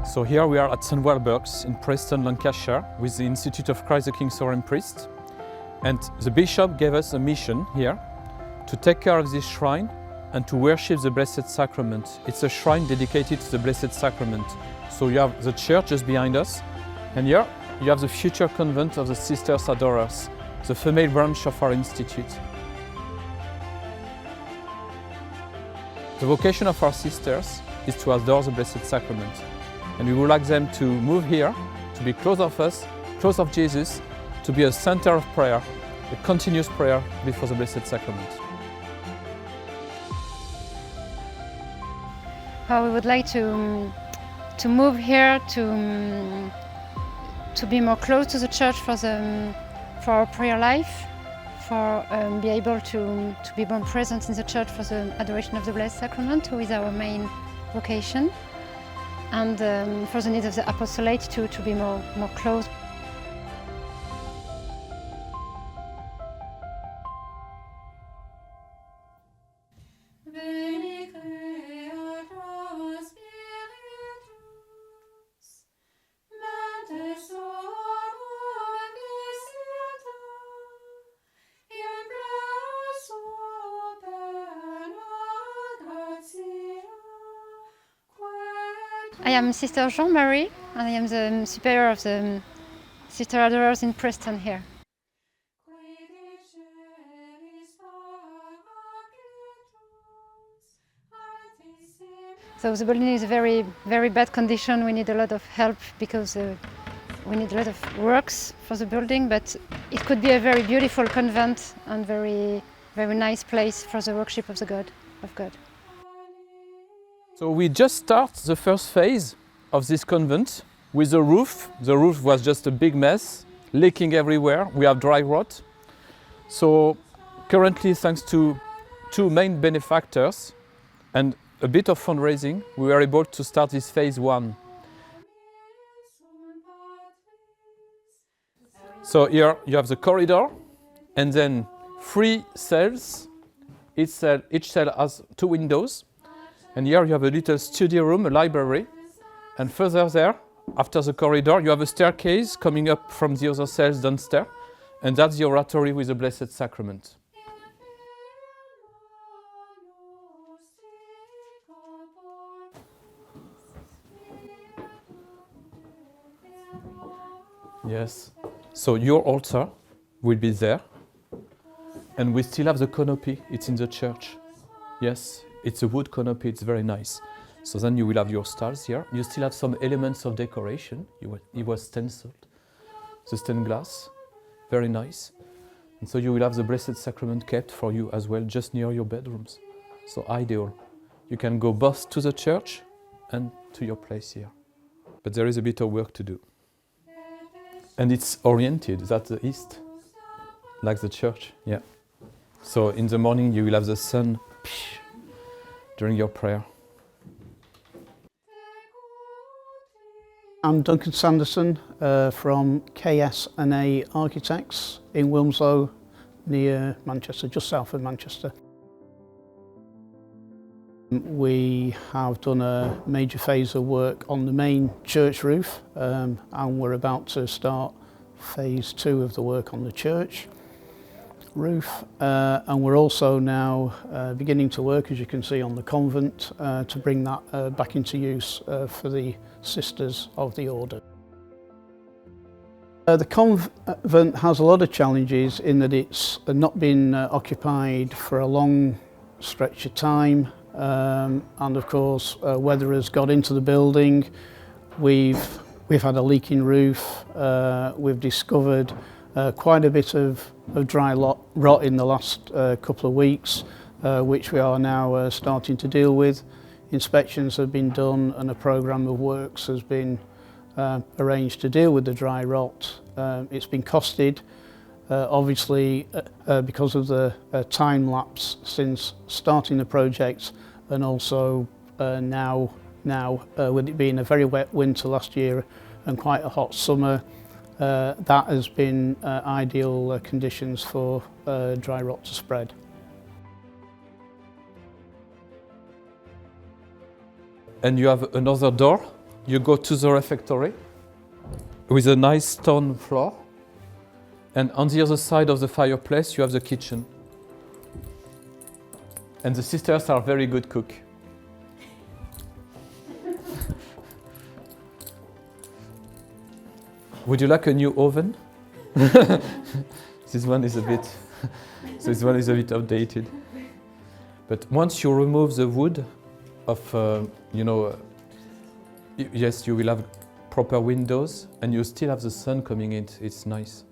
So here we are at St. Walburg's in Preston, Lancashire, with the Institute of Christ the King Sovereign Priest. And the Bishop gave us a mission here to take care of this shrine and to worship the Blessed Sacrament. It's a shrine dedicated to the Blessed Sacrament. So you have the church just behind us, and here you have the future convent of the Sisters Adorers, the female branch of our institute. The vocation of our sisters is to adore the Blessed Sacrament. And we would like them to move here, to be close of us, close of Jesus, to be a center of prayer, a continuous prayer before the Blessed Sacrament. We would like to move here to be more close to the church for our prayer life, for be able to be more present in the church for the adoration of the Blessed Sacrament, who is our main vocation, and for the needs of the apostolate to be more close. I am Sister Jean-Marie, and I am the superior of the Sister Adorers in Preston here. So the building is a very, very bad condition. We need a lot of help because we need a lot of works for the building, but it could be a very beautiful convent and very, very nice place for the worship of God. So we just start the first phase of this convent with the roof. The roof was just a big mess, leaking everywhere. We have dry rot. So currently, thanks to two main benefactors and a bit of fundraising, we were able to start this phase one. So here you have the corridor and then 3 cells. Each cell has 2 windows. And here you have a little study room, a library. And further there, after the corridor, you have a staircase coming up from the other cells downstairs. And that's the oratory with the Blessed Sacrament. Yes. So your altar will be there. And we still have the canopy. It's in the church. Yes. It's a wood canopy, it's very nice. So then you will have your stars here. You still have some elements of decoration. It was stenciled. The stained glass, very nice. And so you will have the Blessed Sacrament kept for you as well, just near your bedrooms. So ideal. You can go both to the church and to your place here. But there is a bit of work to do. And it's oriented, that's the east, like the church, yeah. So in the morning you will have the sun during your prayer. I'm Duncan Sanderson from KS&A Architects in Wilmslow, near Manchester, just south of Manchester. We have done a major phase of work on the main church roof, and we're about to start phase 2 of the work on the church roof, and we're also now beginning to work, as you can see, on the convent to bring that back into use for the sisters of the order. The convent has a lot of challenges in that it's not been occupied for a long stretch of time, and of course weather has got into the building. We've had a leaking roof. We've discovered quite a bit of dry rot in the last couple of weeks, which we are now starting to deal with. Inspections have been done and a programme of works has been arranged to deal with the dry rot. It's been costed, obviously, because of the time lapse since starting the project, and also now with it being a very wet winter last year and quite a hot summer, that has been ideal conditions for dry rot to spread. And you have another door you go to the refectory with a nice stone floor, and on the other side of the fireplace you have the kitchen. And the sisters are very good cook. Would you like a new oven? This one is a bit outdated. But once you remove the wood of, yes, you will have proper windows and you still have the sun coming in. It's nice.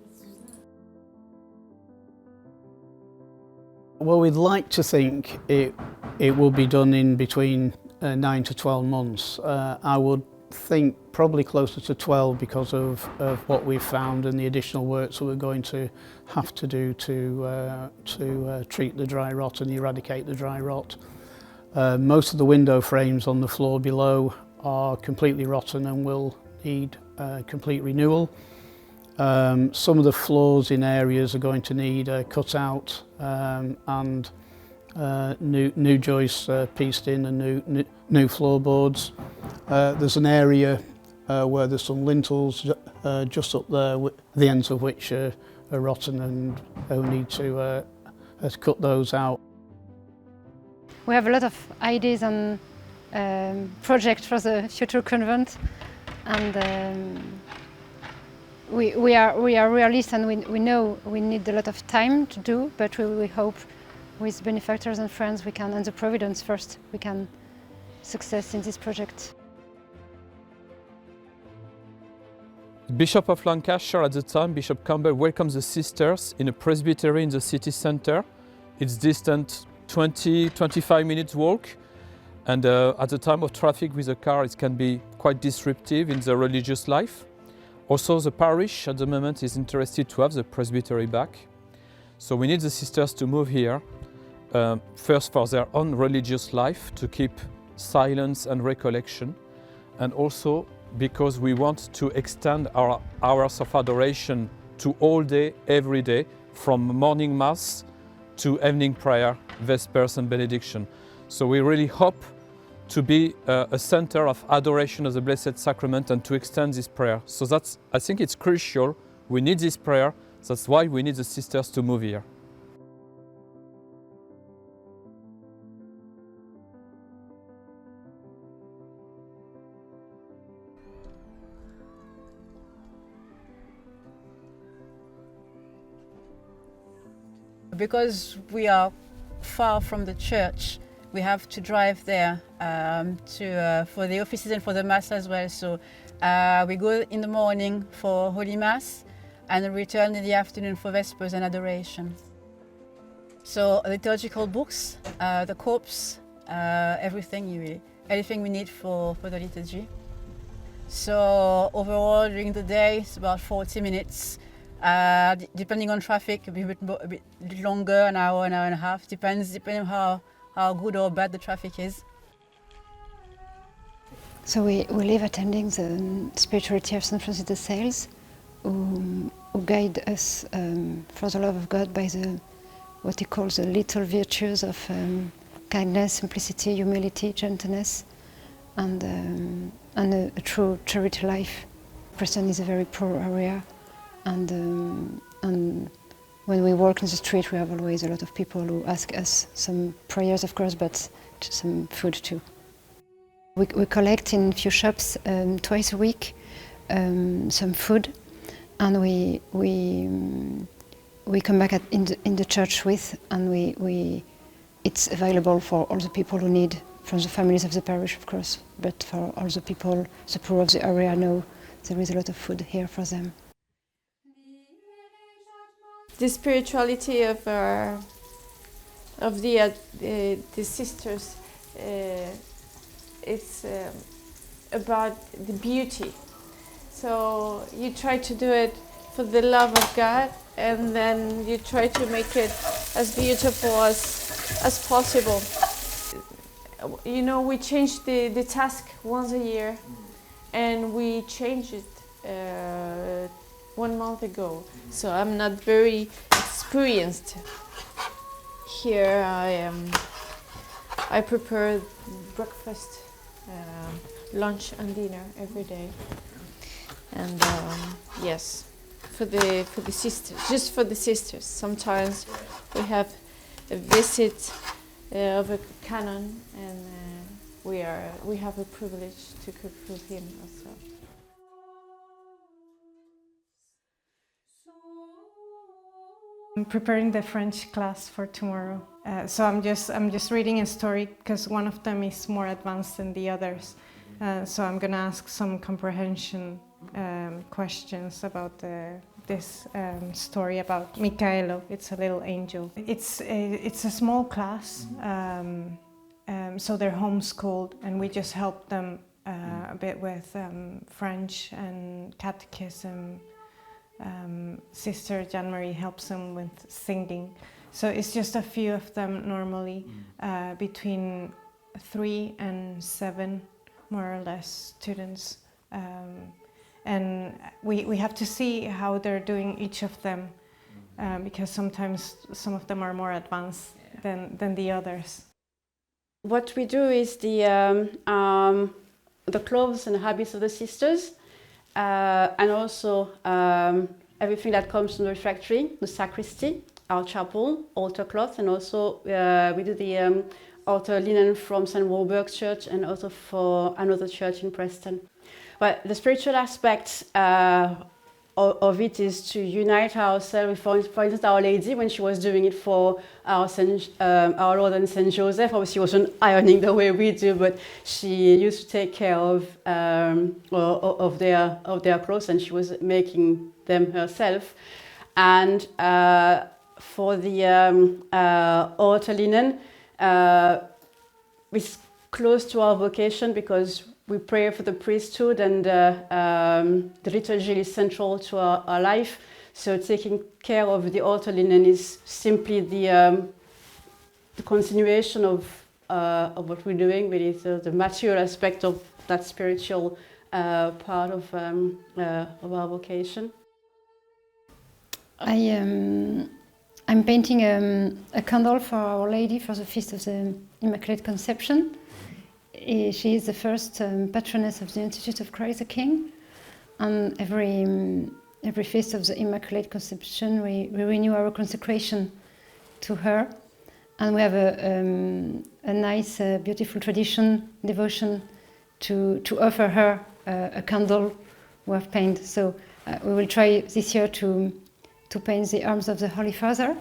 Well, we'd like to think it will be done in between 9 to 12 months. I would think probably closer to 12 because of what we've found and the additional works that we're going to have to do to treat the dry rot and eradicate the dry rot. Most of the window frames on the floor below are completely rotten and will need complete renewal. Some of the floors in areas are going to need a cut out and new joists pieced in and new floorboards. There's an area where there's some lintels just up there, the ends of which are rotten, and we need to cut those out. We have a lot of ideas and projects for the future convent, and we are realists, and we know we need a lot of time to do, but we hope with benefactors and friends we can, and the Providence first, we can success in this project. Bishop of Lancashire at the time, Bishop Campbell, welcomes the sisters in a presbytery in the city centre. It's distant 20-25 minutes walk, and at the time of traffic with a car it can be quite disruptive in the religious life. Also the parish at the moment is interested to have the presbytery back. So we need the sisters to move here, first for their own religious life, to keep silence and recollection, and also because we want to extend our hours of adoration to all day, every day, from morning mass to evening prayer, vespers and benediction. So we really hope to be a center of adoration of the Blessed Sacrament and to extend this prayer. So that's, I think it's crucial. We need this prayer. That's why we need the sisters to move here. Because we are far from the church, we have to drive there for the offices and for the Mass as well. So we go in the morning for Holy Mass and return in the afternoon for Vespers and Adoration. So liturgical books, the corpse, everything we need for the liturgy. So overall during the day it's about 40 minutes. Depending on traffic, a bit longer, an hour and a half, depending on how good or bad the traffic is. So we live attending the spirituality of St. Francis de Sales, who guide us for the love of God by what he calls the little virtues of kindness, simplicity, humility, gentleness, and a true charity life. Preston is a very poor area. And when we walk in the street, we have always a lot of people who ask us some prayers, of course, but some food too. We collect in a few shops twice a week some food, and we come back in the church with, and it's available for all the people who need, from the families of the parish, of course, but for all the people, the poor of the area know there is a lot of food here for them. The spirituality of the sisters, it's about the beauty. So you try to do it for the love of God, and then you try to make it as beautiful as possible. You know, we change the task once a year, and we changed it 1 month ago, so I'm not very experienced. Here I prepare breakfast lunch and dinner every day. And yes, for the sisters, just for the sisters. Sometimes we have a visit of a canon, and we have a privilege to cook with him also. I'm preparing the French class for tomorrow, so I'm just reading a story because one of them is more advanced than the others. So I'm going to ask some comprehension questions about this story about Michaelo. It's a little angel. It's a small class, so they're homeschooled, and we just help them a bit with French and catechism. Sister Jean-Marie helps them with singing. So it's just a few of them normally, between 3 and 7, more or less, students. And we have to see how they're doing, each of them, because sometimes some of them are more advanced than the others. What we do is the clothes and habits of the sisters, and also everything that comes from the refectory, the sacristy, our chapel, altar cloth, and also we do the altar linen from St. Walburg's Church and also for another church in Preston. But the spiritual aspect of it is to unite ourselves. For instance, Our Lady, when she was doing it for our Lord and Saint Joseph, obviously she wasn't ironing the way we do, but she used to take care of their clothes, and she was making them herself. And for the altar linen, it's close to our vocation because we pray for the priesthood, and the liturgy is central to our life. So taking care of the altar linen is simply the continuation of what we're doing, but it's the material aspect of that spiritual part of our vocation. I'm painting a candle for Our Lady for the Feast of the Immaculate Conception. She is the first patroness of the Institute of Christ the King, and every feast of the Immaculate Conception we renew our consecration to her, and we have a nice, beautiful tradition, devotion to offer her a candle we have painted. So we will try this year to paint the arms of the Holy Father,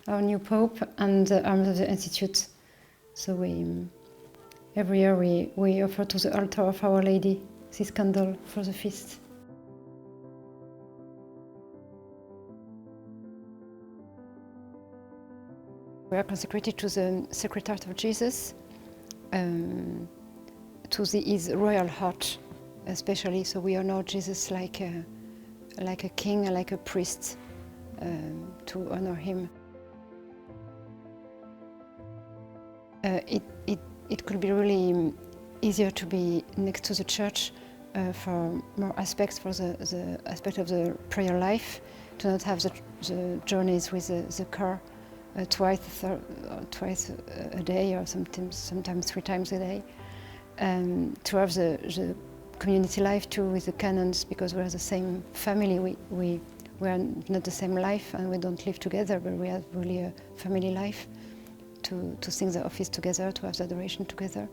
our new Pope, and the arms of the Institute. So every year we offer to the altar of Our Lady this candle for the feast. We are consecrated to the Sacred Heart of Jesus, to His royal heart especially, so we honor Jesus like a king and like a priest, to honor him. It could be really easier to be next to the church for more aspects, for the aspect of the prayer life, to not have the journeys with the car twice a day, or sometimes 3 times a day, to have the community life too with the canons, because we are the same family. We are not the same life, and we don't live together, but we have really a family life, to sing the office together, to have the adoration together.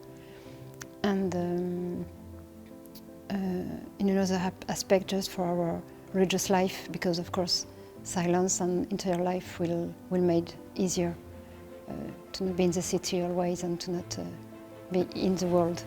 And in another aspect, just for our religious life, because of course silence and interior life will made easier, to not be in the city always, and to not be in the world.